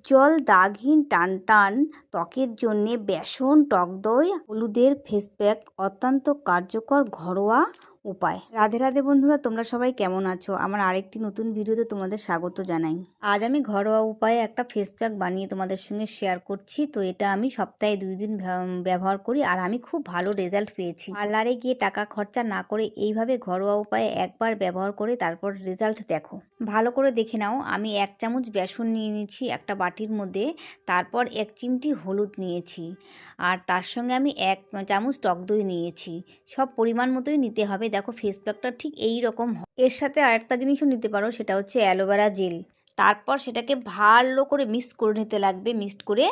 উজ্জ্বল দাগহীন টানটান ত্বকের জন্য বেসন, টক দই, হলুদের ফেস প্যাক অত্যন্ত কার্যকর ঘরোয়া উপায়। রাধে রাধে বন্ধুরা, তোমরা সবাই কেমন আছো? আমার আরেকটি নতুন ভিডিওতে তোমাদের স্বাগত জানাই। আজ আমি ঘরোয়া উপায়ে একটা ফেস প্যাক বানিয়ে তোমাদের সঙ্গে শেয়ার করছি। তো এটা আমি সপ্তাহে 2 দিন ব্যবহার করি আর আমি খুব ভালো রেজাল্ট পেয়েছি। পার্লারে গিয়ে টাকা খরচা না করে এইভাবে ঘরোয়া উপায়ে একবার ব্যবহার করে তারপর রেজাল্ট দেখো। ভালো করে দেখে নাও। আমি 1 চামচ বেসন নিয়ে নিয়েছি একটা বাটির মধ্যে, তারপর 1 চিমটি হলুদ নিয়েছি আর তার সঙ্গে আমি 1 চামচ টক দই নিয়েছি। সব পরিমাণ মতোই নিতে হবে। দেখো ফেস প্যাকটা ঠিক এই রকম এর সাথে আরেকটা জিনিসও নিতে পারো, সেটা হচ্ছে অ্যালোভেরা জেল। তারপর সেটাকে ভালো করে মিক্স করে নিতে লাগবে, মিক্সড করে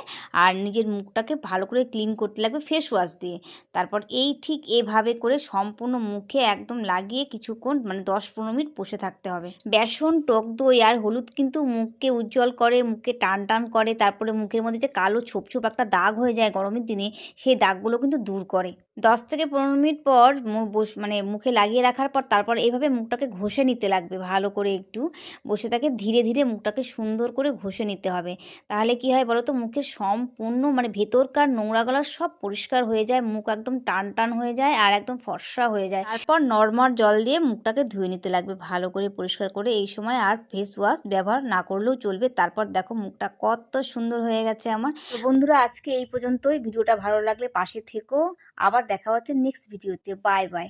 আর নিজের মুখটাকে ভালো করে ক্লিন করতে লাগবে ফেস ওয়াশ দিয়ে। তারপর এই ঠিক এভাবে করে সম্পূর্ণ মুখে একদম লাগিয়ে কিছুক্ষণ 10-15 মিনিট বসে থাকতে হবে। বেসন, টক দই আর হলুদ কিন্তু মুখকে উজ্জ্বল করে, মুখকে টান টান করে, তারপরে মুখের মধ্যে যে কালো ছোপ ছোপ একটা দাগ হয়ে যায় গরমের দিনে, সেই দাগগুলো কিন্তু দূর করে। 10-15 মিনিট পর মুখে লাগিয়ে রাখার পর তারপর এইভাবে মুখটাকে ঘষে নিতে লাগবে ভালো করে। একটু বসে থাকে, ধীরে ধীরে মুখটাকে সুন্দর করে ঘষে নিতে হবে। তাহলে কি হয় বলো তো, মুখের সম্পূর্ণ ভেতরকার নোংরাগুলো সব পরিষ্কার হয়ে যায়, মুখ একদম টান টান হয়ে যায় আর একদম ফর্সা হয়ে যায়। তারপর নর্মাল জল দিয়ে মুখটাকে ধুয়ে নিতে লাগবে ভালো করে পরিষ্কার করে। এই সময় আর ফেস ওয়াশ ব্যবহার না করলেও চলবে। তারপর দেখো মুখটা কত সুন্দর হয়ে গেছে আমার। তো বন্ধুরা, আজকে এই পর্যন্তই। ভিডিওটা ভালো লাগলে পাশে থেকো। আবার দেখা হচ্ছে নেক্সট ভিডিওতে। Bye bye.